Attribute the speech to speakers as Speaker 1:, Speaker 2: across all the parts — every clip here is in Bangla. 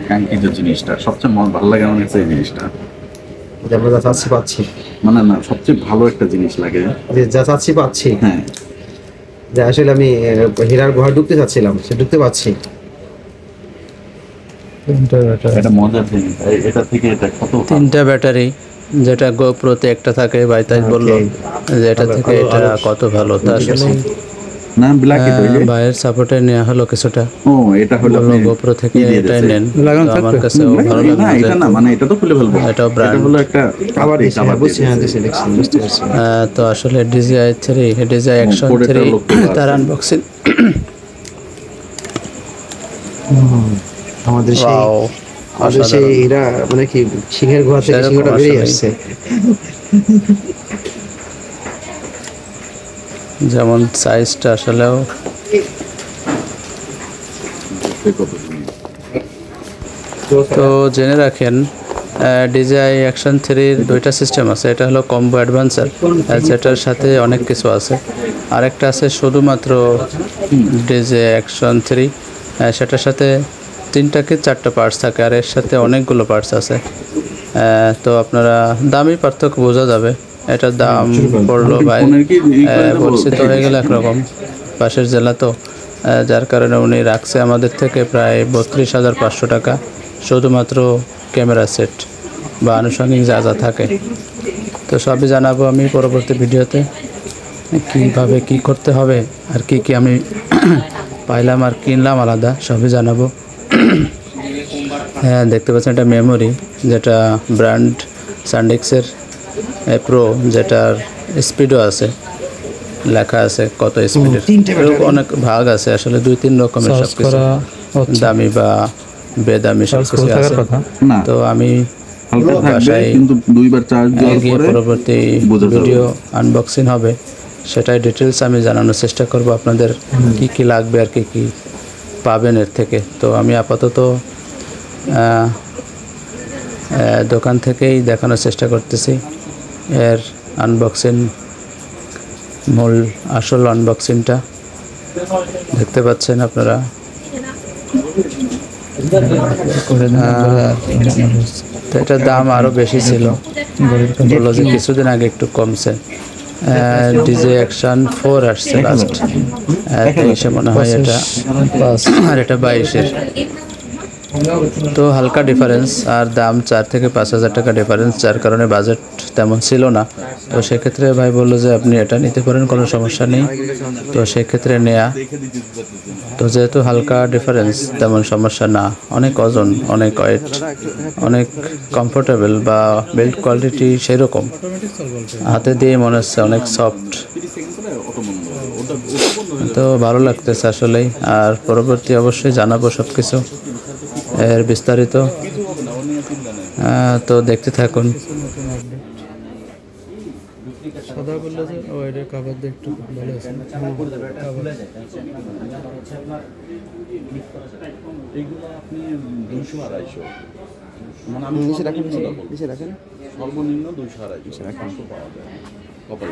Speaker 1: কাঙ্ক্ষিত জিনিসটা সবচেয়ে ভালো লাগে আমার কাছে এই জিনিসটা,
Speaker 2: আমরা যা চাচ্ছি পাচ্ছি।
Speaker 1: মানে না সবচেয়ে ভালো একটা জিনিস লাগে
Speaker 2: যে যা চাচ্ছি পাচ্ছি।
Speaker 1: হ্যাঁ,
Speaker 2: যে আসলে আমি হীরার গুহায় ঢুকতে চাচ্ছিলাম, সে ঢুকতে পারছি।
Speaker 1: এটা মজার জিনিস। এটা থেকে এটা কত
Speaker 3: 3টা ব্যাটারি, যেটা গোপ্রোতে একটা থাকে, বাইতাজ বললো যে এটা থেকে এটা কত ভালো। তা আসলে
Speaker 1: না ব্ল্যাক এটা হইলে
Speaker 3: ভাইয়ের সাপোর্টে নেওয়া হলো কিছুটা।
Speaker 1: ও এটা হলো
Speaker 3: বললো গোপ্রো থেকে এটাই নেন, তো আমার কাছে ভালো
Speaker 1: না
Speaker 3: লাগলো।
Speaker 1: এটা না, মানে এটা তো খুলে ফেলবো,
Speaker 3: এটাও
Speaker 1: এটা
Speaker 3: ব্র্যান্ড।
Speaker 1: হলো একটা
Speaker 2: আবার বুঝছি, হ্যাঁ দেখছি, বুঝতে পারছি।
Speaker 3: তো আসলে DJI 3, DJI Action 3 তার আনবক্সিং।
Speaker 2: আমাদের সেই হীরা মানে কি সিংহের গুহা থেকে সিংহটা বেরিয়ে আসছে।
Speaker 3: যেমন সাইজটা আসলেও তো জেনে রাখেন, DJI Action 3-র 2টা সিস্টেম আছে। এটা হলো কম্বো অ্যাডভান্সার, যেটার সাথে অনেক কিছু আছে। আরেকটা আছে শুধুমাত্র DJI Action 3, সেটার সাথে 3টা কি 4টা পার্টস থাকে, আর এর সাথে অনেকগুলো পার্টস আছে। তো আপনারা দামি পার্থক্য বোঝা যাবে। এটার দাম পড়লো ভাই পরিচিত হয়ে গেল একরকম পাশের জেলা, তো যার কারণে উনি রাখছে আমাদের থেকে প্রায় 32,500 টাকা, শুধুমাত্র ক্যামেরা সেট বা আনুষঙ্গিক যা যা থাকে। তো সবই জানাবো আমি পরবর্তী ভিডিওতে, কীভাবে কি করতে হবে আর কি আমি পাইলাম আর কিনলাম আলাদা, সবই জানাবো। হ্যাঁ দেখতে পাচ্ছেন এটা মেমোরি, যেটা ব্র্যান্ড সানডিস্কের প্রো, যেটার স্পিডও আছে, লেখা আছে কত স্পিডের, অনেক ভাগ আছে আসলে 2-3 রকমের সবকিছু, দামি বা বেদামি সবকিছু আছে। তো আমি বাসায় গিয়ে পরবর্তী ভিডিও আনবক্সিং হবে, সেটাই ডিটেলস আমি জানানোর চেষ্টা করব আপনাদের, কি লাগবে আর কি পাবেন এর থেকে। তো আমি আপাতত দোকান থেকেই দেখানোর চেষ্টা করতেছি এর আনবক্সিং, মূল আসল আনবক্সিংটা দেখতে পাচ্ছেন আপনারা। তো এটার দাম আরও বেশি ছিল, বললো যে কিছুদিন আগে একটু কমছে। DJI Action 4 আসছে লাস্ট 23-এ মনে হয় এটা, আর এটা 22-এর। তো হালকা ডিফারেন্স, আর দাম 4 থেকে 5,000 টাকা ডিফারেন্স, যার কারণে বাজেট তেমন ছিল না। তো সেক্ষেত্রে ভাই বললো যে আপনি এটা নিতে পারেন, কোনো সমস্যা নেই। তো সেক্ষেত্রে নেয়া, তো যেহেতু হালকা ডিফারেন্স তেমন সমস্যা না, অনেক ওজন, অনেক ওয়েট, অনেক কমফোর্টেবল বা বিল্ড কোয়ালিটি সেরকম, হাতে দিয়ে মনে হচ্ছে অনেক সফট, তো ভালো লাগতেছে আসলেই। আর পরবর্তী অবশ্যই জানাবো সব কিছু এর বিস্তারিত, তো দেখতে থাকুন। সাদা বললো যে ও এটা কাভার দিয়ে একটু ভালো আছে,
Speaker 1: এইগুলো আপনি 200-250, মানে আমি নিচে রাখেন সর্বনিম্ন 200-250 রাখেন পাওয়া যায় কপাল।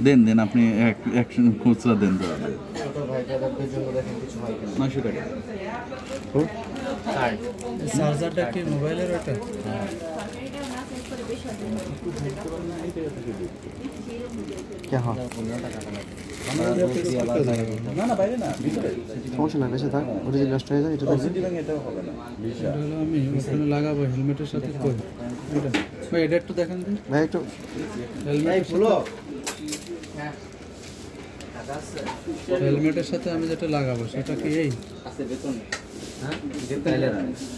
Speaker 1: দেন আপনি এক খুচরা দেন, 900 টাকা।
Speaker 3: চার্জারটা কি মোবাইলের ওটা?
Speaker 1: না বাইরে না, ভিতরে
Speaker 2: সমস্যা না, বেশি থাক, ওটা যদি নষ্ট হয়ে যায় এটা
Speaker 1: এটাও হবে না।
Speaker 3: আমি ওখানে লাগাবো হেলমেটের সাথে। ভাই এটা একটু দেখেন
Speaker 2: ভাই, একটু
Speaker 3: হেলমেটের সাথে আমি যেটা লাগাবো সেটা কি এই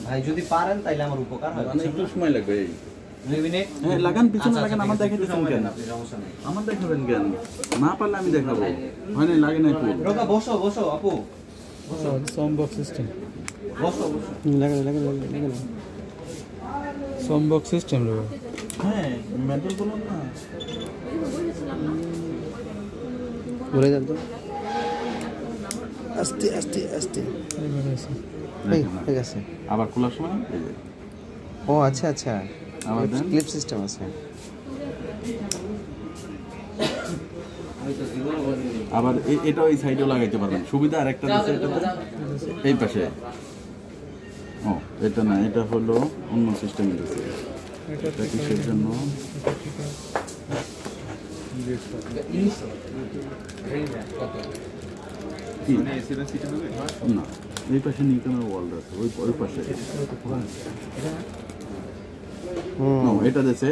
Speaker 2: ভাই যদি পারেন তাইলে আমার উপকার হয়,
Speaker 1: মানে একটু সময় লাগবে। হ্যাঁ লাগান, পিছনে লাগান, আমার দেখাইতেছেন কেন? আমার দেখাবেন কেন? না পারলে আমি দেখাবো, হয় না লাগে না একটু।
Speaker 2: বসো আপু,
Speaker 3: সম্বক সিস্টেম,
Speaker 2: বসো লাগান
Speaker 3: সম্বক সিস্টেম রে।
Speaker 1: হ্যাঁ মেন্টাল বলুন না,
Speaker 2: বলে যান তো, আস্তে আস্তে আস্তে, ঠিক আছে।
Speaker 1: আবার খোলার সময়
Speaker 2: ও আচ্ছা আচ্ছা,
Speaker 1: আবার দেন।
Speaker 2: ক্লিপ সিস্টেম আছে।
Speaker 1: আবার এটা ওই সাইডেও লাগাইতে পারবেন, সুবিধা আরেকটা আছে এটাতে, এই পাশে। ও এটা না, এটা হলো অন্য সিস্টেম দিয়েছে। এটা কিসের জন্য? কি? না, এই পাশে নিউটনের ওয়াল আছে, ওই পাশে। এটা দেশে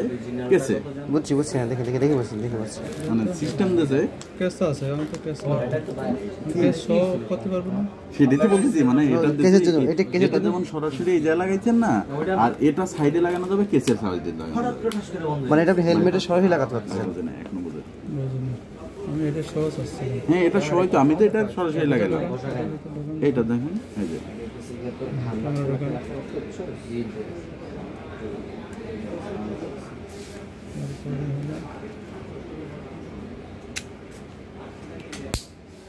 Speaker 1: কেসে
Speaker 2: বুঝছি বুঝছি, হ্যাঁ দেখে দেখে দেখে বলছি দেখে বলছি,
Speaker 1: মানে সিস্টেম দেশে
Speaker 3: কেস আছে, আমি তো কেস কেস শো করতে পারবো না।
Speaker 1: সেটাতে বলতেছি, মানে এটা
Speaker 2: কেসের জন্য, এটা কেসের
Speaker 1: এটা যেমন সরাসরি এই জায়গায় লাগাইছেন না, আর এটা সাইডে লাগানো যাবে কেসের সাইডে লাগানো যাবে।
Speaker 2: মানে এটা আপনি হেলমেটে সরাসরি লাগাতে পারতেছেন।
Speaker 1: এক নম্বরে
Speaker 3: আমি এটা সহজ আসছে।
Speaker 1: হ্যাঁ এটা সবাই তো, আমি তো এটা সরাসরি লাগাইলাম। এইটা দেখেন, এই যে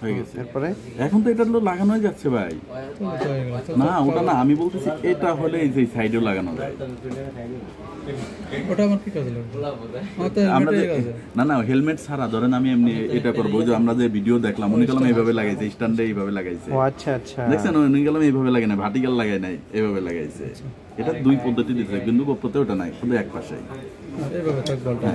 Speaker 1: হয়ে গেছে।
Speaker 2: এরপরে
Speaker 1: এখন তো এটা লাগানো যাচ্ছে ভাই। না ওটা না, আমি বলতেছি এটা হলে এই যে সাইডেও লাগানো যায়।
Speaker 3: ওটা আমার কি কাজে লাগবে? আমার তো
Speaker 1: আমরা
Speaker 3: হেলমেটের কাজে।
Speaker 1: না না, হেলমেট ছাড়া ধরেন আমি এমনি এটা করবো, যে আমরা যে ভিডিও দেখলাম উনি কলম এইভাবে লাগাইছে, স্ট্যান্ডে এইভাবে লাগাইছে,
Speaker 2: ও আচ্ছা আচ্ছা,
Speaker 1: দেখছেন উনি কলম এইভাবে লাগাই না, ভার্টিক্যাল লাগাই নাই, এইভাবে লাগাইছে। এটা দুই পদ্ধতি দিচ্ছে, কিন্তু গোপ্রতে ওটা নাই, শুধু এক পাশে।
Speaker 3: এইভাবে থাক বলটা।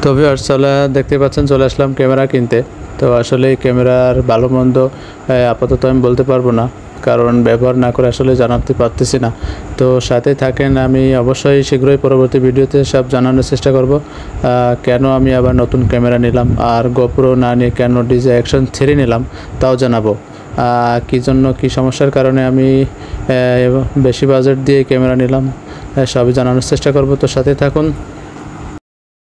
Speaker 3: তো ভিউয়ার্স, চলে দেখতে পাচ্ছেন চলে আসলাম ক্যামেরা কিনতে। তো আসলে ক্যামেরার ভালো মন্দ আপাতত আমি বলতে পারবো না, কারণ ব্যবহার না করে আসলে জানাতে পারতেছি না। তো সাথে থাকেন, আমি অবশ্যই শীঘ্রই পরবর্তী ভিডিওতে সব জানানোর চেষ্টা করব। কেন আমি আবার নতুন ক্যামেরা নিলাম, আর গোপ্রো না নিয়ে কেন DJI Action 3 নিলাম তাও জানাবো। কী জন্য, কী সমস্যার কারণে আমি বেশি বাজেট দিয়ে ক্যামেরা নিলাম, সবই জানানোর চেষ্টা করব। তো সাথে থাকুন।